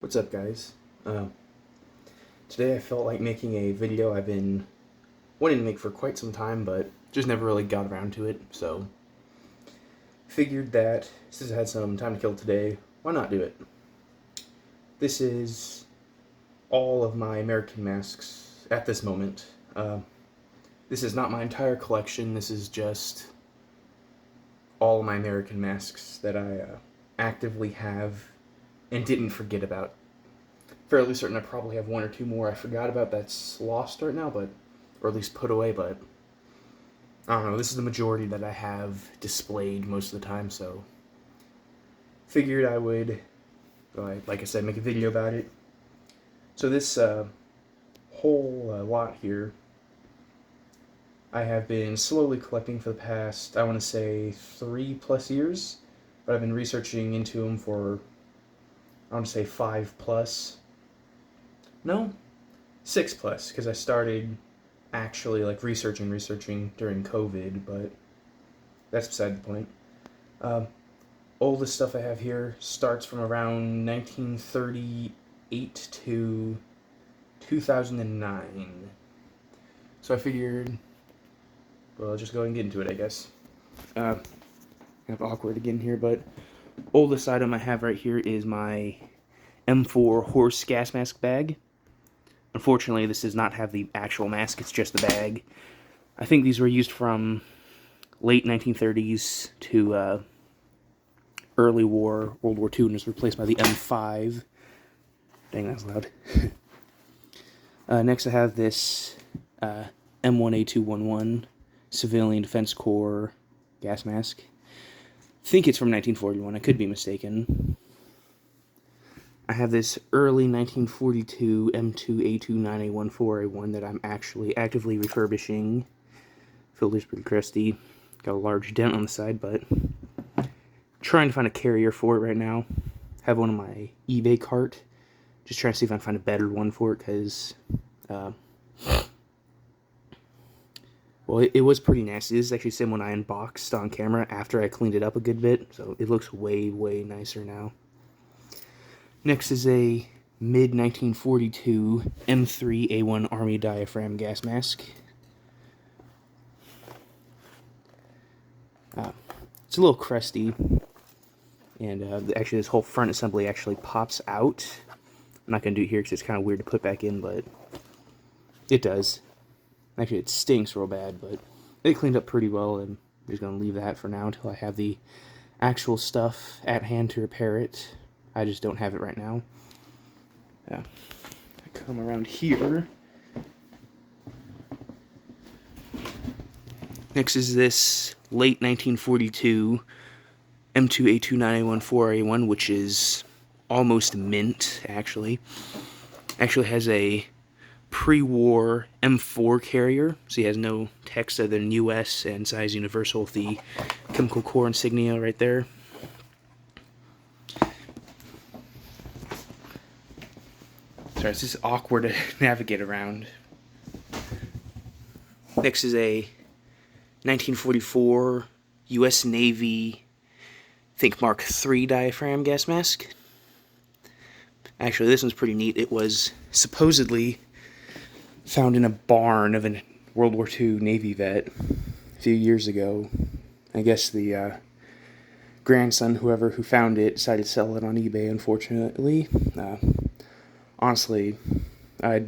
What's up, guys? Today I felt like making a video I've been wanting to make for quite some time, but just never really got around to it, so figured that since I had some time to kill today, why not do it? This is all of my American masks at this moment. This is not my entire collection, this is just all of my American masks that I actively have and didn't forget about. Fairly certain I probably have one or two more I forgot about that's lost right now, but or at least put away, but I don't know, this is the majority that I have displayed most of the time, so figured I would, like I said, make a video about it. So this whole lot here I have been slowly collecting for the past, I want to say, 3+ years, but I've been researching into them for, I want to say, 5+. No, 6+, because I started actually researching during COVID, but that's beside the point. Oldest stuff I have here starts from around 1938 to 2009. So I figured, well, I'll just go and get into it, I guess. Kind of awkward again here, but oldest item I have right here is my M4 horse gas mask bag. Unfortunately, this does not have the actual mask, it's just the bag. I think these were used from late 1930s to early war, World War II, and was replaced by the M5. Dang, that's loud. Next I have this M1A211 Civilian Defense Corps gas mask. I think it's from 1941, I could be mistaken. I have this early 1942 M2A29A14A1 that I'm actually actively refurbishing. Filter's pretty crusty. Got a large dent on the side, but trying to find a carrier for it right now. Have one on my eBay cart. Just trying to see if I can find a better one for it, because well, it was pretty nasty. This is actually the same one I unboxed on camera after I cleaned it up a good bit, so it looks way, way nicer now. Next is a mid-1942 M3A1 Army diaphragm gas mask. It's a little crusty, and actually this whole front assembly actually pops out. I'm not going to do it here because it's kind of weird to put back in, but it does. Actually, it stinks real bad, but it cleaned up pretty well, and I'm just going to leave that for now until I have the actual stuff at hand to repair it. I just don't have it right now. I come around here. Next is this late 1942 M2A29A14A1, which is almost mint, actually. Actually has a pre-war M4 carrier, so he has no text other than US and size universal with the Chemical Corps insignia right there. Sorry, it's just awkward to navigate around. Next is a 1944 US Navy, I think Mark III diaphragm gas mask. Actually, this one's pretty neat. It was supposedly found in a barn of a World War II Navy vet a few years ago. I guess the grandson, whoever who found it, decided to sell it on eBay, unfortunately. Honestly, I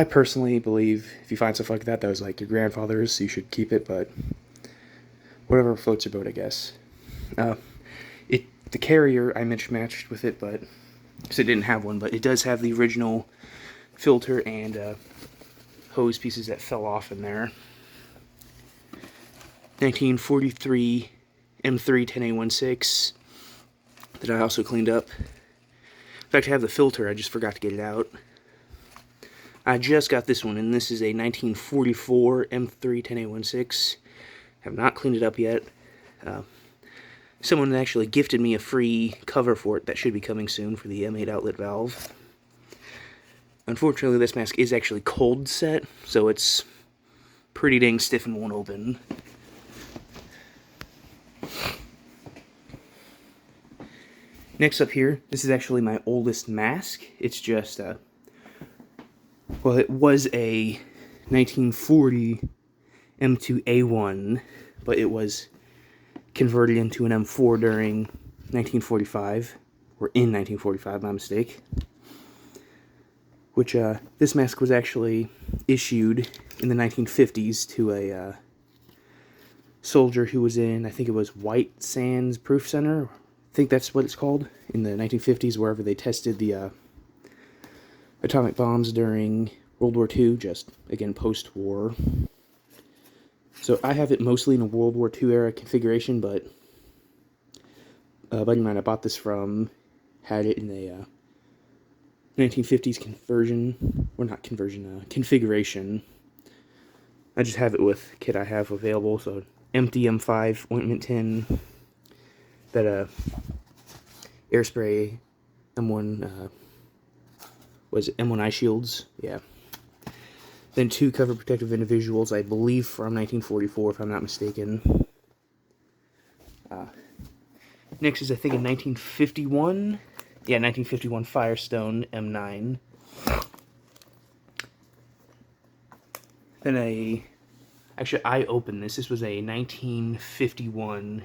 personally believe if you find stuff like that was like your grandfather's, you should keep it, but whatever floats your boat, I guess. The carrier I matched with it, but because it didn't have one, but it does have the original filter and hose pieces that fell off in there. 1943 M3 10A16 that I also cleaned up. In fact, I have the filter, I just forgot to get it out. I just got this one, and this is a 1944 M3 10A16. Have not cleaned it up yet. Someone actually gifted me a free cover for it that should be coming soon for the M8 outlet valve. Unfortunately, this mask is actually cold set, so it's pretty dang stiff and won't open. Next up here, this is actually my oldest mask. It's just, well, it was a 1940 M2A1, but it was converted into an M4 during 1945, or in 1945, my mistake. Which, this mask was actually issued in the 1950s to a soldier who was in, I think it was White Sands Proof Center. I think that's what it's called, in the 1950s, wherever they tested the atomic bombs during World War II, just, again, post-war. So I have it mostly in a World War II era configuration, but a buddy of mine I bought this from had it in a 1950s conversion, or not conversion, configuration. I just have it with kit I have available, so empty M5 ointment tin, that air spray M1, was it M1 eye shields? Yeah. Then 2 cover protective individuals, I believe from 1944, if I'm not mistaken. Next is, I think, a 1951. Yeah, 1951 Firestone M9. Then actually, I opened this. This was a 1951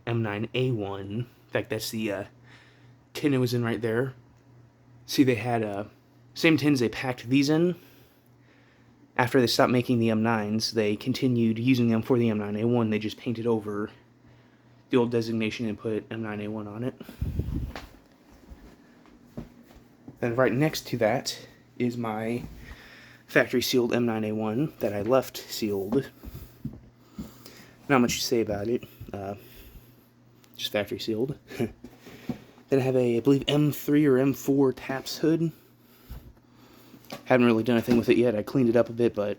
M9A1. In fact, that's the tin it was in right there. See, they had same tins they packed these in. After they stopped making the M9s, they continued using them for the M9A1. They just painted over the old designation and put M9A1 on it. Then right next to that is my factory sealed M9A1 that I left sealed. Not much to say about it. Just factory sealed. Then I have a, I believe, M3 or M4 TAPS hood. Haven't really done anything with it yet. I cleaned it up a bit, but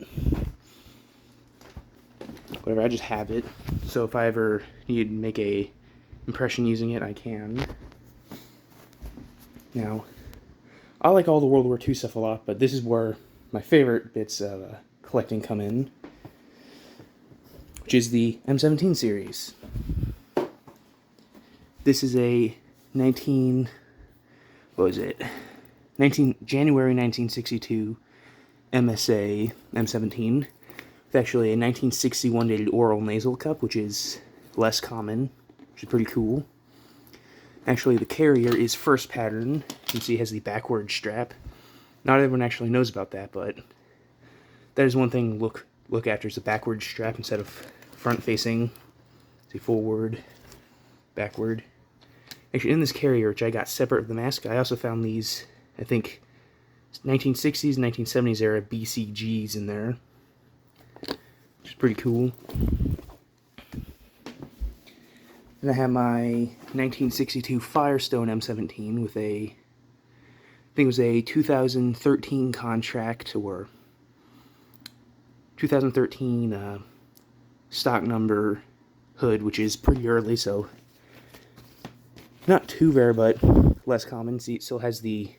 whatever, I just have it. So if I ever need to make a impression using it, I can. Now, I like all the World War II stuff a lot, but this is where my favorite bits of collecting come in, which is the M17 series. This is a January 1962 MSA M17. It's actually a 1961 dated oral nasal cup, which is less common, which is pretty cool. Actually, the carrier is first pattern. You can see it has the backward strap. Not everyone actually knows about that, but that is one thing to look after, is the backward strap instead of front facing. See, forward, backward. Actually, in this carrier, which I got separate of the mask, I also found these, I think, 1960s, 1970s era BCGs in there, which is pretty cool. Then I have my 1962 Firestone M17 with a, I think it was a 2013 contract, or 2013 stock number hood, which is pretty early, so not too rare, but less common. See, it still has the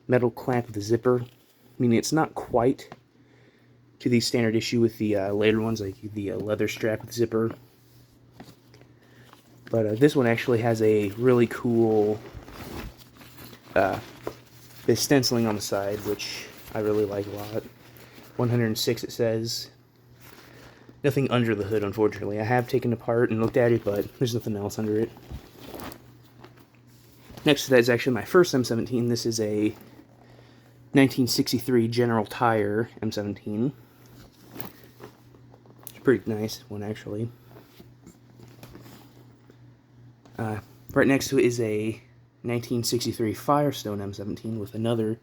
metal clamp with the zipper, meaning it's not quite to the standard issue with the later ones, like the leather strap with zipper. But this one actually has a really cool stenciling on the side, which I really like a lot. 106 it says. Nothing under the hood, unfortunately. I have taken it apart and looked at it, but there's nothing else under it. Next to that is actually my first M17. This is a 1963 General Tire M17. It's a pretty nice one, actually. Right next to it is a 1963 Firestone M17 with another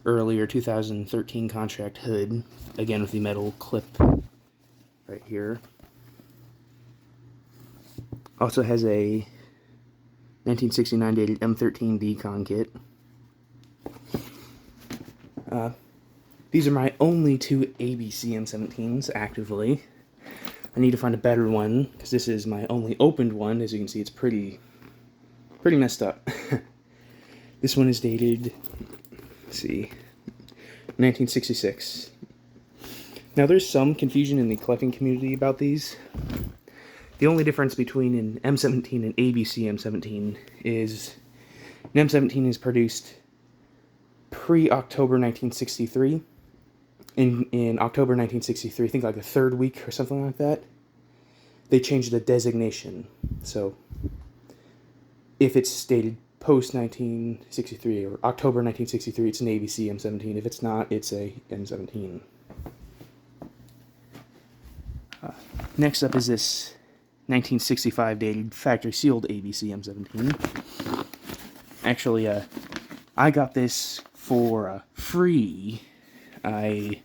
earlier 2013 contract hood, again with the metal clip right here. Also has a 1969 dated M13 decon kit. These are my only 2 ABC M17s actively. I need to find a better one, because this is my only opened one. As you can see, it's pretty messed up. This one is dated, let's see, 1966. Now, there's some confusion in the collecting community about these. The only difference between an M17 and ABC M17 is an M17 is produced pre-October 1963. In October 1963, I think like the third week or something like that, they changed the designation. So if it's stated post 1963 or October 1963, it's an ABC M17. If it's not, it's a M17. Next up is this 1965 dated factory sealed ABC M17. Actually, I got this for free. I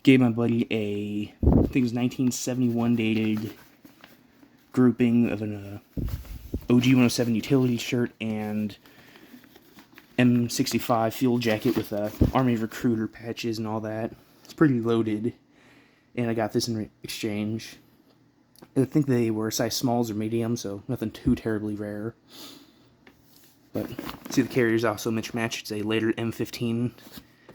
gave my buddy I think it was 1971 dated grouping of an OG-107 utility shirt and M65 fuel jacket with Army Recruiter patches and all that. It's pretty loaded, and I got this in exchange. I think they were size smalls or medium, so nothing too terribly rare. But see, the carrier's also mismatched. It's a later M15.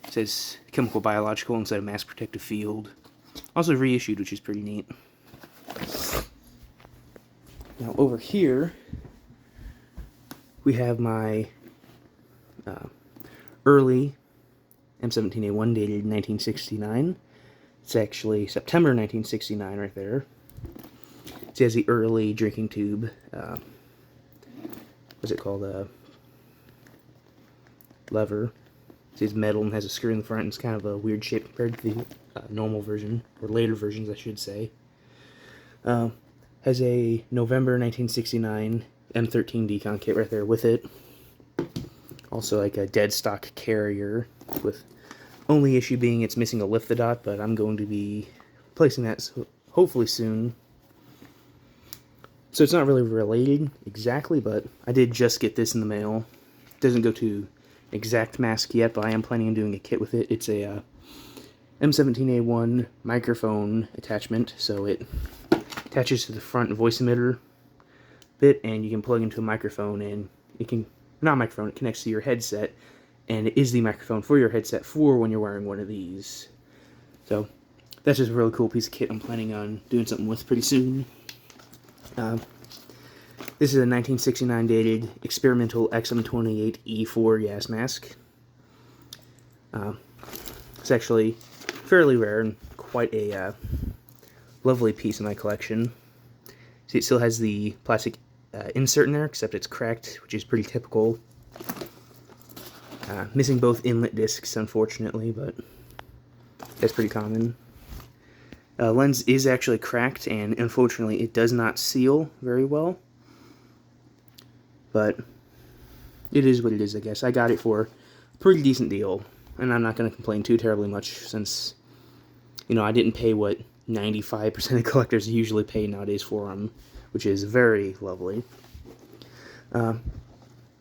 It says chemical biological instead of mass protective field. Also reissued, which is pretty neat. Now over here, we have my early M17A1 dated 1969. It's actually September 1969 right there. It has the early drinking tube. What's it called? Lever. It says metal and has a screw in the front. And it's kind of a weird shape compared to the normal version, or later versions, I should say. Has a November 1969 M13 decon kit right there with it. Also like a dead stock carrier, with only issue being it's missing a lift-the-dot, but I'm going to be replacing that hopefully soon. So it's not really related exactly, but I did just get this in the mail. It doesn't go to exact mask yet, but I am planning on doing a kit with it. It's a M17A1 microphone attachment, so it attaches to the front voice emitter bit, and you can plug into a microphone, and it can, not a microphone, it connects to your headset, and it is the microphone for your headset for when you're wearing one of these. So that's just a really cool piece of kit I'm planning on doing something with pretty soon. This is a 1969 dated experimental XM28E4 gas mask. It's actually fairly rare and quite a lovely piece in my collection. See, it still has the plastic insert in there, except it's cracked, which is pretty typical. Missing both inlet discs, unfortunately, but that's pretty common. Lens is actually cracked, and unfortunately it does not seal very well. But it is what it is, I guess. I got it for a pretty decent deal, and I'm not going to complain too terribly much since, you know, I didn't pay what 95% of collectors usually pay nowadays for them, which is very lovely.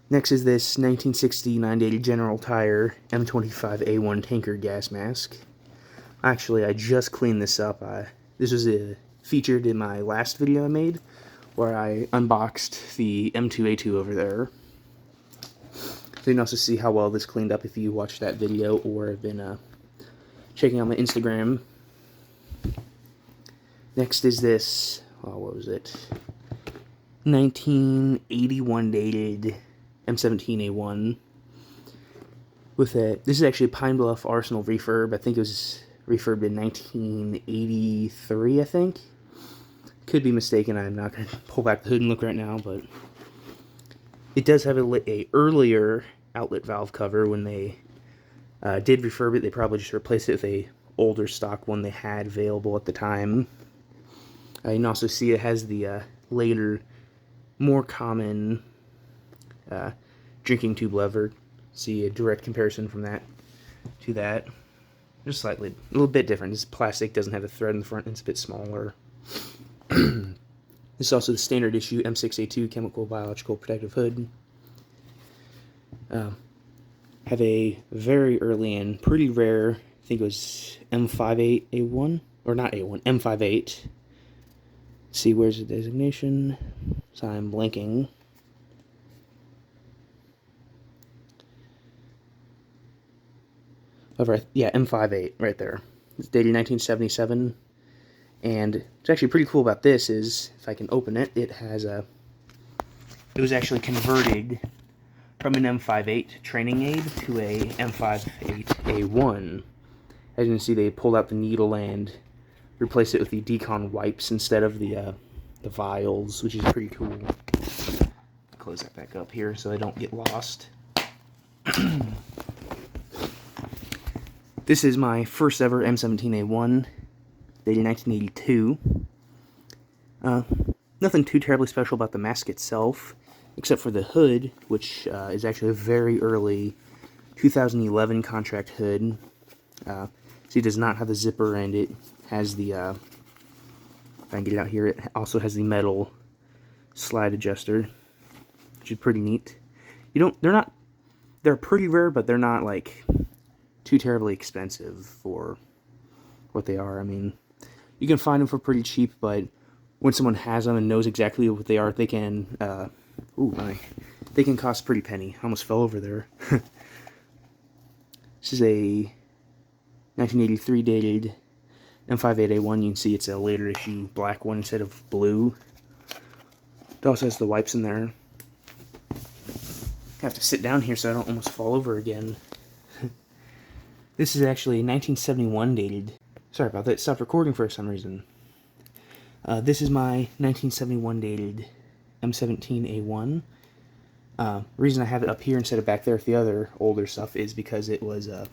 Next is this 1969 dated General Tire M25A1 tanker gas mask. Actually, I just cleaned this up. This was featured in my last video I made, where I unboxed the M2A2 over there. So you can also see how well this cleaned up if you watched that video or have been checking out my Instagram. Next is this, what was it? 1981 dated M17A1 with this is actually Pine Bluff Arsenal refurb. I think it was refurbed in 1983, I think. Could be mistaken. I'm not going to pull back the hood and look right now, but it does have a earlier outlet valve cover. When they did refurb it, they probably just replaced it with a older stock one they had available at the time. You can also see it has the later, more common drinking tube lever. See a direct comparison from that to that. Just slightly, a little bit different. This plastic doesn't have a thread in the front, it's a bit smaller. This is also the standard issue M6A2 chemical biological protective hood. Have a very early and pretty rare, I think it was M58A1, or not A1, M58. Let's see, where's the designation? So I'm blanking. Oh, right, yeah, M58, right there. It's dated 1977. And what's actually pretty cool about this is, if I can open it, it was actually converted from an M58 training aid to a M58A1. As you can see, they pulled out the needle and replaced it with the decon wipes instead of the vials, which is pretty cool. Close that back up here so I don't get lost. This is my first ever M17A1, dated 1982. Nothing too terribly special about the mask itself, except for the hood, which is actually a very early 2011 contract hood. See, it does not have the zipper, and it has the, if I can get it out here, it also has the metal slide adjuster, which is pretty neat. They're pretty rare, but they're not, like, too terribly expensive for what they are. I mean, you can find them for pretty cheap, but when someone has them and knows exactly what they are, they can, they can cost a pretty penny. I almost fell over there. This is a 1983 dated M58A1. You can see it's a later issue black one instead of blue. It also has the wipes in there. I have to sit down here so I don't almost fall over again. This is actually 1971 dated. Sorry about that, it stopped recording for some reason. This is my 1971 dated M17A1. Reason I have it up here instead of back there with the other older stuff is because it was, I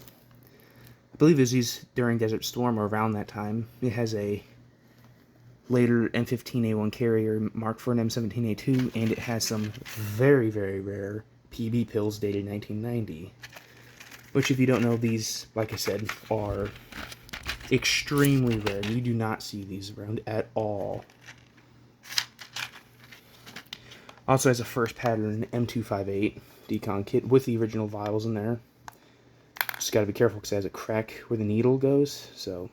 believe it was used during Desert Storm or around that time. It has a later M15A1 carrier marked for an M17A2, and it has some very, very rare PB pills dated 1990. Which, if you don't know, these, like I said, are extremely rare. You do not see these around at all. Also has a first pattern M258 decon kit with the original vials in there. Just gotta be careful because it has a crack where the needle goes, so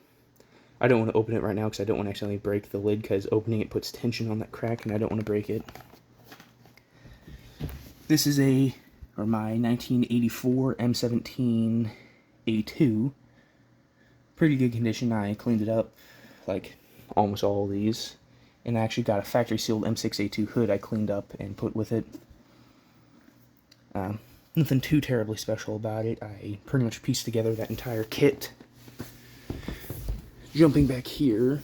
I don't want to open it right now because I don't want to accidentally break the lid, because opening it puts tension on that crack and I don't want to break it. This is my 1984 M17A2. Pretty good condition. I cleaned it up, like almost all of these. And I actually got a factory sealed M6A2 hood I cleaned up and put with it. Nothing too terribly special about it. I pretty much pieced together that entire kit. Jumping back here,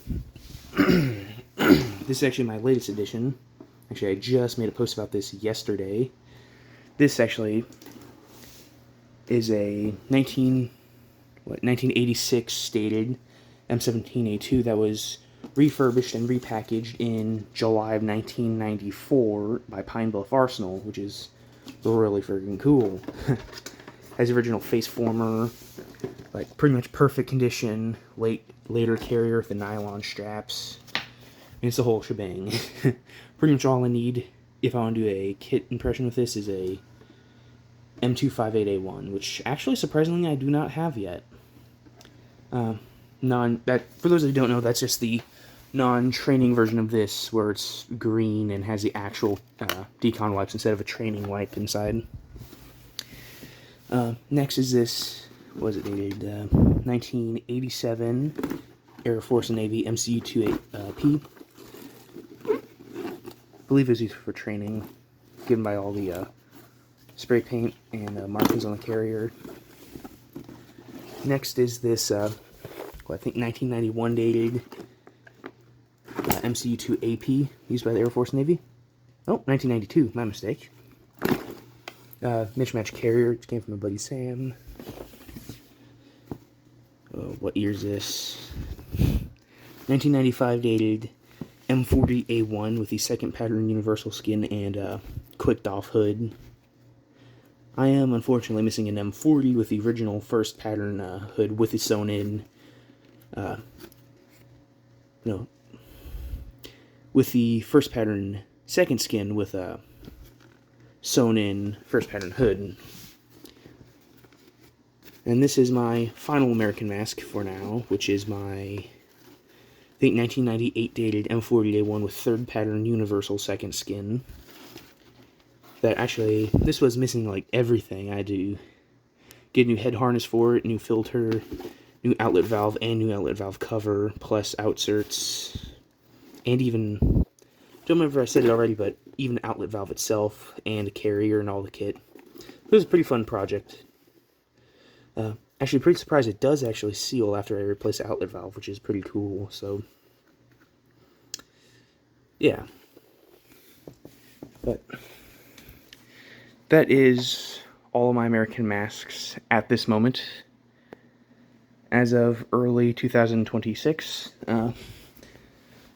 this is actually my latest edition. Actually, I just made a post about this yesterday. This actually is a 1986 stated M17A2 that was refurbished and repackaged in July of 1994 by Pine Bluff Arsenal, which is really freaking cool. Has the original face former, like pretty much perfect condition, later carrier with the nylon straps. It's the whole shebang. Pretty much all I need if I want to do a kit impression with this is a M258A1, which actually surprisingly I do not have yet. For those who don't know, that's just the non-training version of this, where it's green and has the actual decon wipes instead of a training wipe inside. Next is this, was it dated 1987 Air Force and Navy MCU-28P. I believe it was used for training, given by all the spray paint and markings on the carrier. Next is this, I think 1991 dated MCU-2AP, used by the Air Force and Navy. Oh, 1992, my mistake. Mismatch carrier, it came from my buddy Sam. What year is this? 1995 dated M40A1 with the second pattern universal skin and clicked off hood. I am unfortunately missing an M40 with the original first pattern hood with the sewn in, with the first pattern second skin with a sewn in first pattern hood. And this is my final American mask for now, which is my, I think, 1998 dated M40A1 with third pattern universal second skin. That actually, this was missing like everything. I had to get a new head harness for it, new filter, new outlet valve and new outlet valve cover, plus outserts, and even, don't remember if I said it already, but even outlet valve itself, and a carrier and all the kit. It was a pretty fun project. Actually, pretty surprised it does actually seal after I replace the outlet valve, which is pretty cool, so, yeah. But that is all of my American masks at this moment. As of early 2026,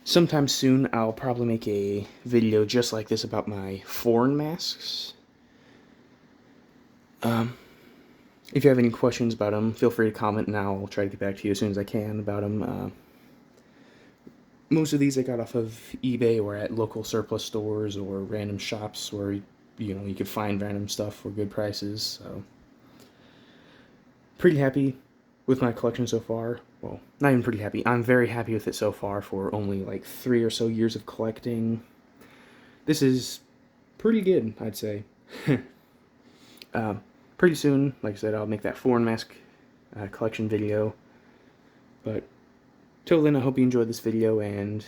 sometime soon I'll probably make a video just like this about my foreign masks. If you have any questions about them, feel free to comment and I'll try to get back to you as soon as I can about them. Most of these I got off of eBay or at local surplus stores or random shops where you could find random stuff for good prices. So pretty happy with my collection so far. Well, not even pretty happy. I'm very happy with it so far for only like 3 or so years of collecting. This is pretty good, I'd say. Pretty soon, like I said, I'll make that foreign mask collection video. But till then, I hope you enjoyed this video, and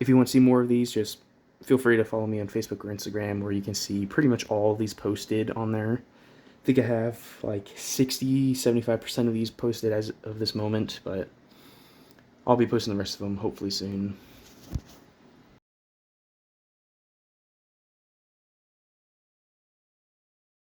if you want to see more of these, just feel free to follow me on Facebook or Instagram, where you can see pretty much all of these posted on there. I think I have like 60-75% of these posted as of this moment, but I'll be posting the rest of them hopefully soon.